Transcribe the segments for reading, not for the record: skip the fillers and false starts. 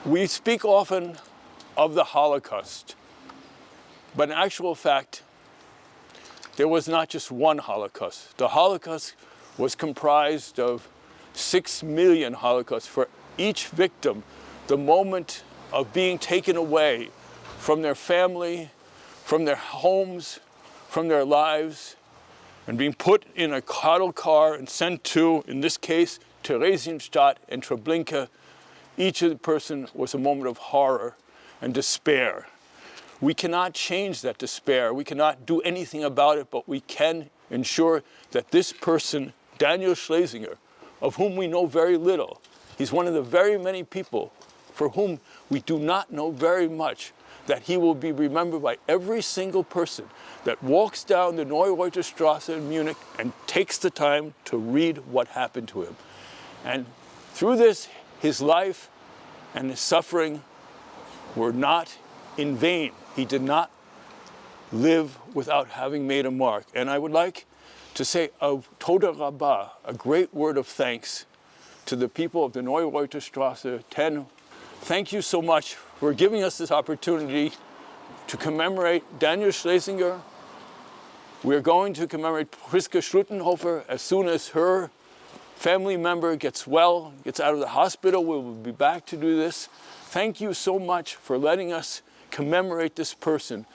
We speak often of the Holocaust, but in actual fact, there was not just one Holocaust. The Holocaust was comprised of 6 million Holocausts. For each victim, the moment of being taken away from their family, from their homes, from their lives, and being put in a cattle car and sent to, in this case, Theresienstadt and Treblinka, each of the person was a moment of horror and despair. We cannot change that despair. We cannot do anything about it, but we can ensure that this person, Daniel Schlesinger, of whom we know very little, he's one of the very many people for whom we do not know very much, that he will be remembered by every single person that walks down the Neureuter Strasse in Munich and takes the time to read what happened to him. And through this, his life and his suffering were not in vain. He did not live without having made a mark. And I would like to say a Toda Rabbah, a great word of thanks to the people of the Neureuter Strasse 10. Thank you so much for giving us this opportunity to commemorate Daniel Schlesinger. We're going to commemorate Priska Schlutenhofer as soon as her family member gets well, gets out of the hospital. We will be back to do this. Thank you so much for letting us commemorate this person.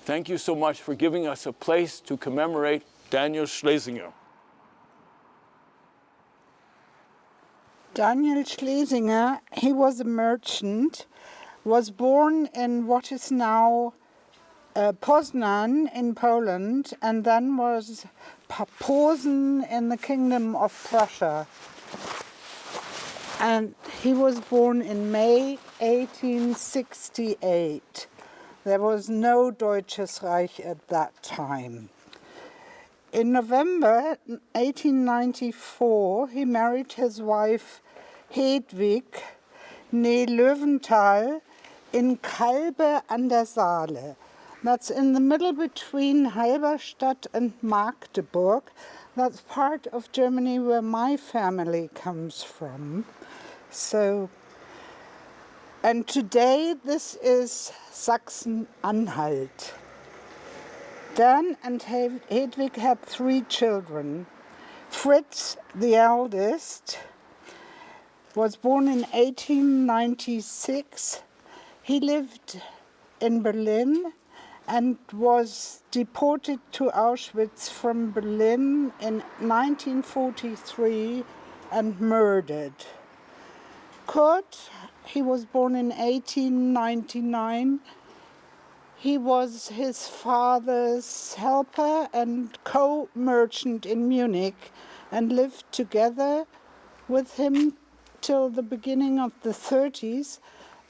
Thank you so much for giving us a place to commemorate Daniel Schlesinger. Daniel Schlesinger, he was a merchant, was born in what is now Poznan in Poland, and then was Posen in the Kingdom of Prussia. And he was born in May 1868. There was no Deutsches Reich at that time. In November 1894, he married his wife Hedwig, née Löwenthal, in Kalbe an der Saale. That's in the middle between Halberstadt and Magdeburg. That's part of Germany where my family comes from. So, and today this is Sachsen-Anhalt. Dan and Hedwig had 3 children. Fritz, the eldest, was born in 1896. He lived in Berlin and was deported to Auschwitz from Berlin in 1943 and murdered. Kurt, he was born in 1899. He was his father's helper and co-merchant in Munich and lived together with him till the beginning of the 30s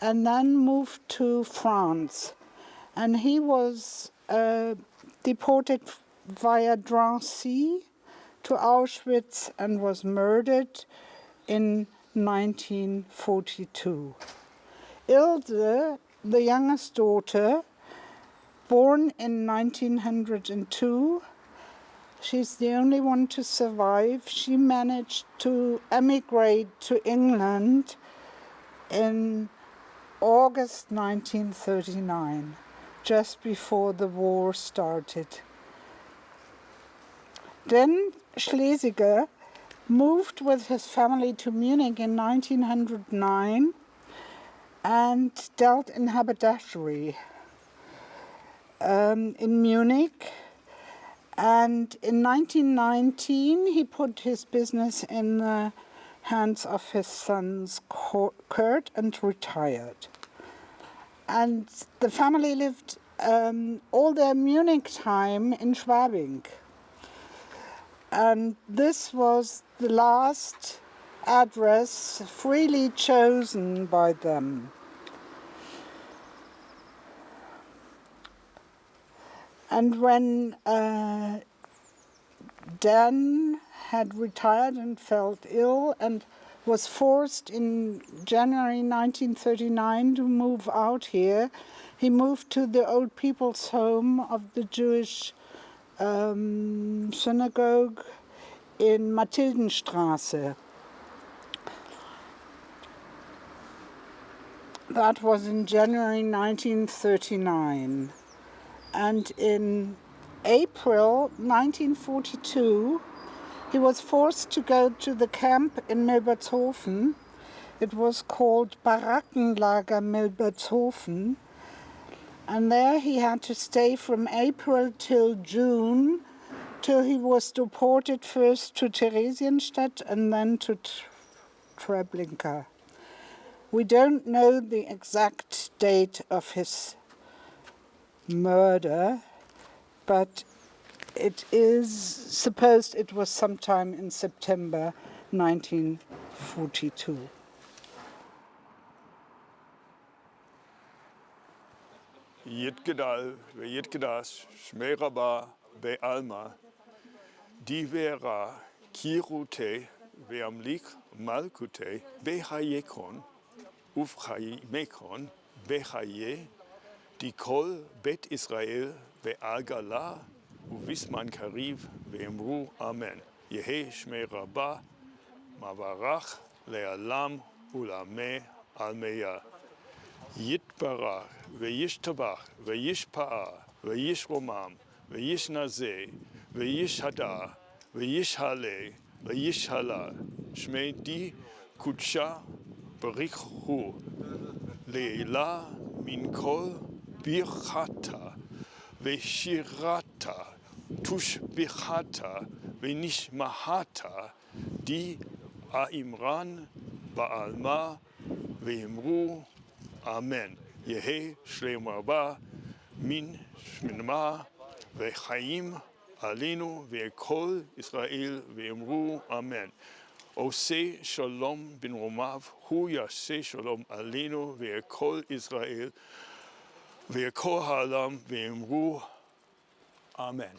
and then moved to France. And he was deported via Drancy to Auschwitz and was murdered in 1942. Ilse, the youngest daughter, born in 1902, she's the only one to survive. She managed to emigrate to England in August 1939, just before the war started. Then Schlesinger moved with his family to Munich in 1909 and dealt in haberdashery in Munich. And in 1919, he put his business in the hands of his sons Kurt and retired. And the family lived all their Munich time in Schwabing. And this was the last address freely chosen by them. And when Dan had retired and felt ill and was forced in January 1939 to move out here, he moved to the old people's home of the Jewish synagogue in Mathildenstraße. That was in January 1939. And in April 1942, he was forced to go to the camp in Milbertshofen. It was called Barackenlager Milbertshofen. And there he had to stay from April till June, till he was deported first to Theresienstadt and then to Treblinka. We don't know the exact date of his murder, but it is supposed it was sometime in September 1942. Yitgedal, Yitgedas, Shmeraba, Bealma, Divera, Kirute, Veamlik, Malkute, Behayekon, Ufchaimekon, Behaye, Dikol, Bet Israel, Bealgala, Uvisman Kariv, Veemru, Amen. Yehe Shmeraba, Mavarach, Lealam, Ulame, Almeya. Yitbarach, Veyishtabach, Veyishpa'a, Veyishromam, Veyishnaze, Veyishhada, Veyishhale, Veyishhala, Shmei di Kutsha, Barichu, Leila, Minkol, Birchata, Veshirata, Tushbichata, Venishmahata, Di Aimran, Baalma, Vehemru, Amen. Yehe Shlemaba, Min Shminma, Vechaim, Alenu, Vekol, Israel, Veemru, Amen. Ose Shalom bin Romav, Hu Yaseh Shalom Alenu, Vekol Israel, Vekol Halam, Veemru, Amen.